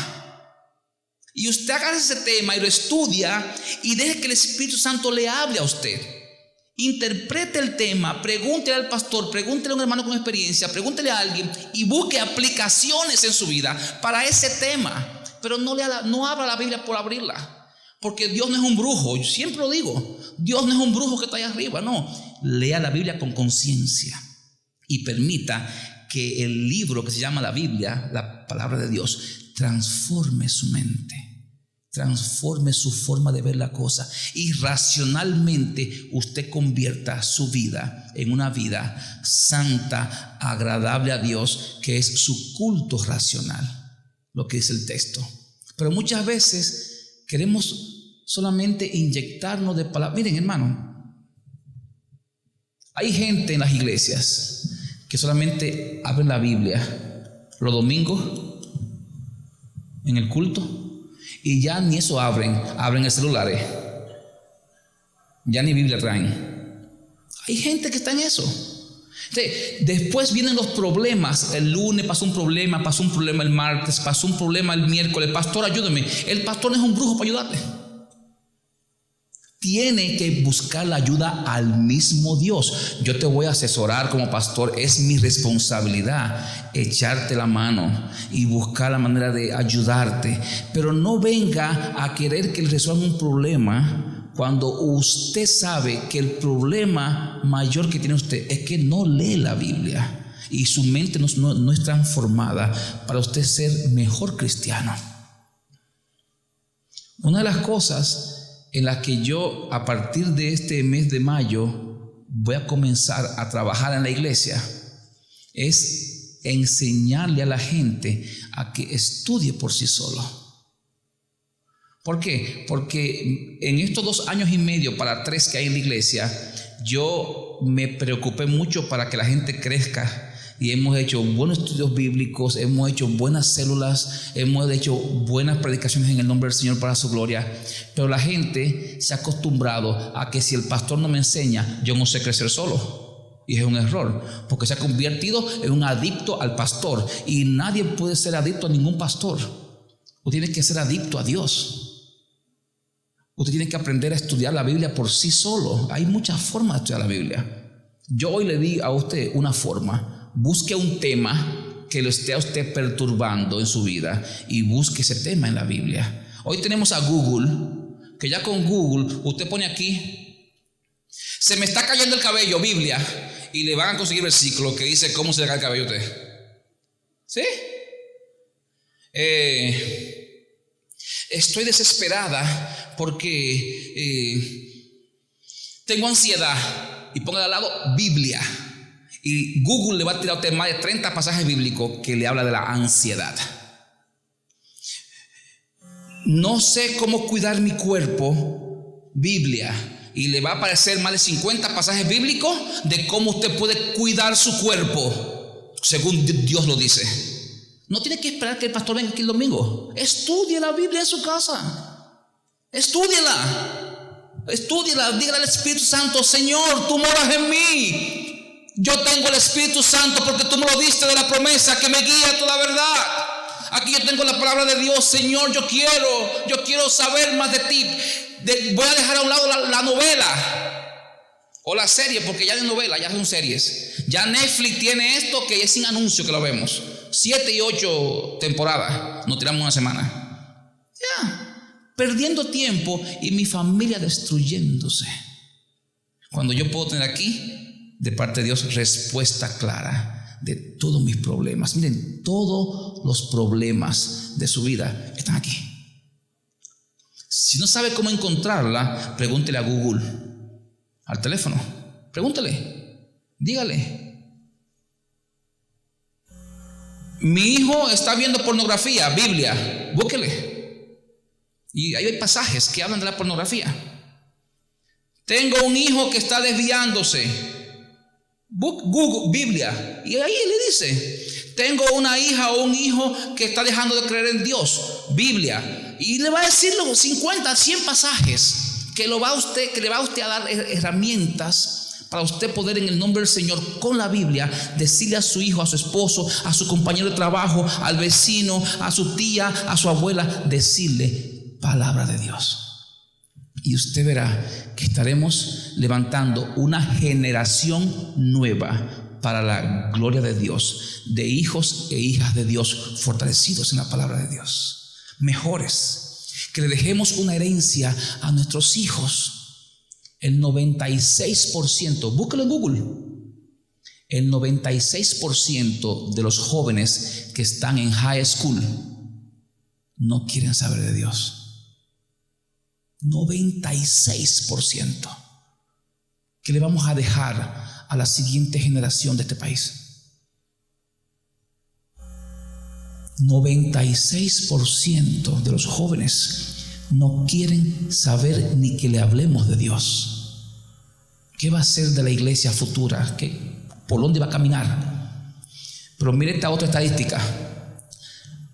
Y usted agarra ese tema y lo estudia y deje que el Espíritu Santo le hable a usted. Interprete el tema, pregúntele al pastor, pregúntele a un hermano con experiencia, pregúntele a alguien y busque aplicaciones en su vida para ese tema. Pero no abra la Biblia por abrirla, porque Dios no es un brujo. Yo siempre lo digo, Dios no es un brujo que está allá arriba. No, lea la Biblia con conciencia y permita que el libro que se llama la Biblia, la palabra de Dios, transforme su mente, transforme su forma de ver la cosa y racionalmente usted convierta su vida en una vida santa, agradable a Dios, que es su culto racional. Lo que dice el texto. Pero muchas veces queremos solamente inyectarnos de palabras. Miren, hermano, hay gente en las iglesias que solamente abren la Biblia los domingos en el culto y ya ni eso abren el celular, ya ni Biblia traen. Hay gente que está en eso. Después vienen los problemas. El lunes pasó un problema el martes, pasó un problema el miércoles. Pastor, ayúdeme. El pastor no es un brujo para ayudarle. Tiene que buscar la ayuda al mismo Dios. Yo te voy a asesorar como pastor, es mi responsabilidad echarte la mano y buscar la manera de ayudarte. Pero no venga a querer que le resuelva un problema cuando usted sabe que el problema mayor que tiene usted es que no lee la Biblia y su mente no es transformada para usted ser mejor cristiano. Una de las cosas en las que yo a partir de este mes de mayo voy a comenzar a trabajar en la iglesia es enseñarle a la gente a que estudie por sí solo. ¿Por qué? Porque en estos 2 años y medio para 3 que hay en la iglesia, yo me preocupé mucho para que la gente crezca. Y hemos hecho buenos estudios bíblicos, hemos hecho buenas células, hemos hecho buenas predicaciones en el nombre del Señor para su gloria. Pero la gente se ha acostumbrado a que si el pastor no me enseña, yo no sé crecer solo. Y es un error, porque se ha convertido en un adicto al pastor. Y nadie puede ser adicto a ningún pastor. Usted tiene que ser adicto a Dios. Usted tiene que aprender a estudiar la Biblia por sí solo. Hay muchas formas de estudiar la Biblia. Yo hoy le di a usted una forma. Busque un tema que lo esté a usted perturbando en su vida y busque ese tema en la Biblia. Hoy tenemos a Google, que ya con Google usted pone aquí: se me está cayendo el cabello, Biblia, y le van a conseguir versículos que dice cómo se le cae el cabello a usted. ¿Sí? Estoy desesperada porque tengo ansiedad, y ponga al lado Biblia. Y Google le va a tirar a usted más de 30 pasajes bíblicos que le habla de la ansiedad. No sé cómo cuidar mi cuerpo, Biblia. Y le va a aparecer más de 50 pasajes bíblicos de cómo usted puede cuidar su cuerpo, según Dios lo dice. No tiene que esperar que el pastor venga aquí el domingo. Estudie la Biblia en su casa. Estúdiela. Dígale al Espíritu Santo: Señor, tú moras en mí. Yo tengo el Espíritu Santo porque tú me lo diste de la promesa que me guía a toda verdad. Aquí yo tengo la palabra de Dios. Señor, yo quiero saber más de ti. Voy a dejar a un lado la novela o la serie, porque ya de novela, ya son series. Ya Netflix tiene esto que es sin anuncio que lo vemos. 7 y 8 temporadas. Nos tiramos una semana. Ya, perdiendo tiempo y mi familia destruyéndose. Cuando yo puedo tener aquí, de parte de Dios, respuesta clara de todos mis problemas. Miren, todos los problemas de su vida están aquí. Si no sabe cómo encontrarla, pregúntele a Google, al teléfono. Pregúntele, dígale: mi hijo está viendo pornografía, Biblia, búsquele. Y ahí hay pasajes que hablan de la pornografía. Tengo un hijo que está desviándose, Google, Biblia. Y ahí le dice: tengo una hija o un hijo que está dejando de creer en Dios, Biblia. Y le va a decir los 50, 100 pasajes que le va a usted a dar herramientas para usted poder, en el nombre del Señor, con la Biblia, decirle a su hijo, a su esposo, a su compañero de trabajo, al vecino, a su tía, a su abuela, decirle palabra de Dios. Y usted verá que estaremos levantando una generación nueva para la gloria de Dios, de hijos e hijas de Dios fortalecidos en la palabra de Dios, mejores, que le dejemos una herencia a nuestros hijos. El 96%, búsquelo en Google, el 96% de los jóvenes que están en high school no quieren saber de Dios. 96%. ¿Qué le vamos a dejar a la siguiente generación de este país? 96% de los jóvenes no quieren saber ni que le hablemos de Dios. ¿Qué va a ser de la iglesia futura? ¿Por dónde va a caminar? Pero mire esta otra estadística.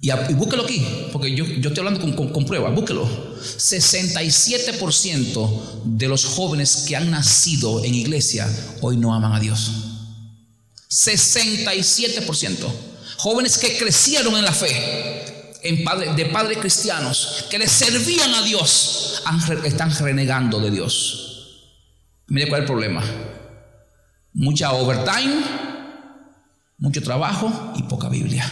Y búsquelo aquí, porque yo estoy hablando con pruebas. Búsquelo. 67% de los jóvenes que han nacido en iglesia hoy no aman a Dios. 67%. Jóvenes que crecieron en la fe, de padres cristianos, que les servían a Dios, están renegando de Dios. Mire cuál es el problema: mucha overtime, mucho trabajo y poca Biblia.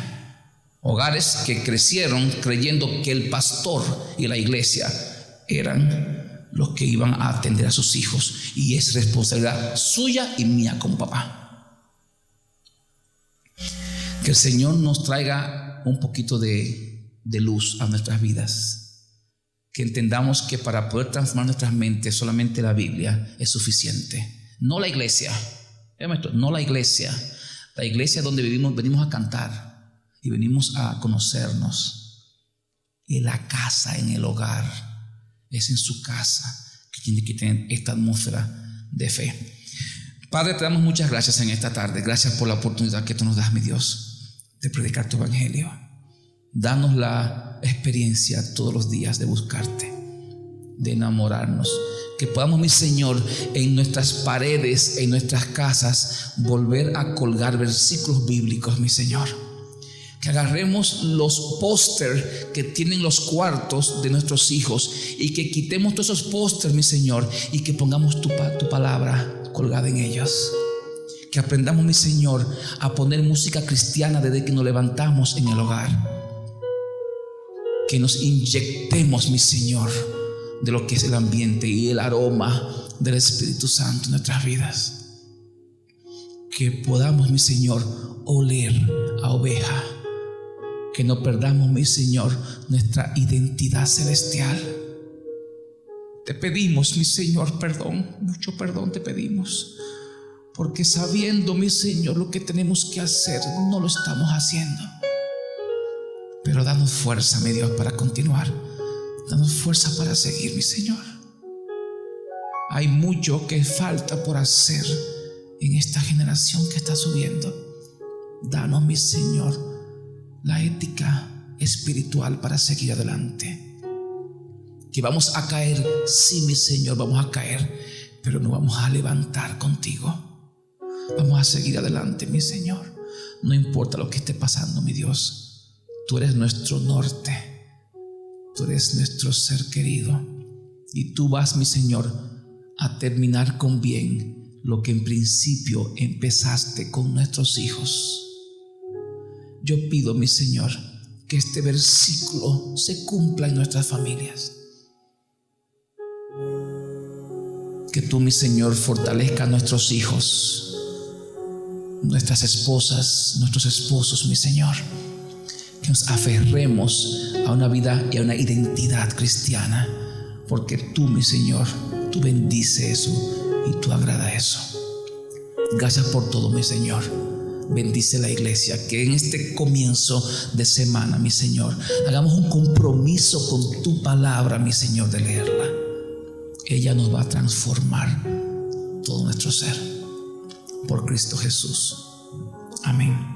Hogares que crecieron creyendo que el pastor y la iglesia eran los que iban a atender a sus hijos, y es responsabilidad suya y mía como papá. Que el Señor nos traiga un poquito de luz a nuestras vidas. que entendamos que para poder transformar nuestras mentes solamente la Biblia es suficiente. No la iglesia. No la iglesia. La iglesia donde venimos a cantar y venimos a conocernos. Y la casa, en el hogar, es en su casa que tiene que tener esta atmósfera de fe. Padre, te damos muchas gracias en esta tarde. Gracias por la oportunidad que tú nos das, mi Dios, de predicar tu evangelio. Danos la experiencia todos los días de buscarte, de enamorarnos. Que podamos, mi Señor, en nuestras paredes, en nuestras casas, volver a colgar versículos bíblicos, mi Señor. Que agarremos los pósters que tienen los cuartos de nuestros hijos y que quitemos todos esos pósters, mi Señor, y que pongamos tu palabra colgada en ellos. Que aprendamos, mi Señor, a poner música cristiana desde que nos levantamos en el hogar. Que nos inyectemos, mi Señor, de lo que es el ambiente y el aroma del Espíritu Santo en nuestras vidas. Que podamos, mi Señor, oler a oveja. Que no perdamos, mi Señor, nuestra identidad celestial. Te pedimos, mi Señor, perdón, mucho perdón te pedimos, porque sabiendo, mi Señor, lo que tenemos que hacer, no lo estamos haciendo. Pero danos fuerza, mi Dios, para continuar. Danos fuerza para seguir, mi Señor. Hay mucho que falta por hacer en esta generación que está subiendo. Danos, mi Señor, la ética espiritual para seguir adelante. Que vamos a caer, sí, mi Señor, vamos a caer, pero nos vamos a levantar contigo. Vamos a seguir adelante, mi Señor. No importa lo que esté pasando, mi Dios. Tú eres nuestro norte. Tú eres nuestro ser querido. Y tú vas, mi Señor, a terminar con bien lo que en principio empezaste con nuestros hijos. Yo pido, mi Señor, que este versículo se cumpla en nuestras familias. Que tú, mi Señor, fortalezca a nuestros hijos, nuestras esposas, nuestros esposos, mi Señor. Que nos aferremos a una vida y a una identidad cristiana, porque tú, mi Señor, tú bendices eso y tú agrada eso. Gracias por todo, mi Señor. Bendice la iglesia, que en este comienzo de semana, mi Señor, hagamos un compromiso con tu palabra, mi Señor, de leerla. Ella nos va a transformar todo nuestro ser. Por Cristo Jesús. Amén.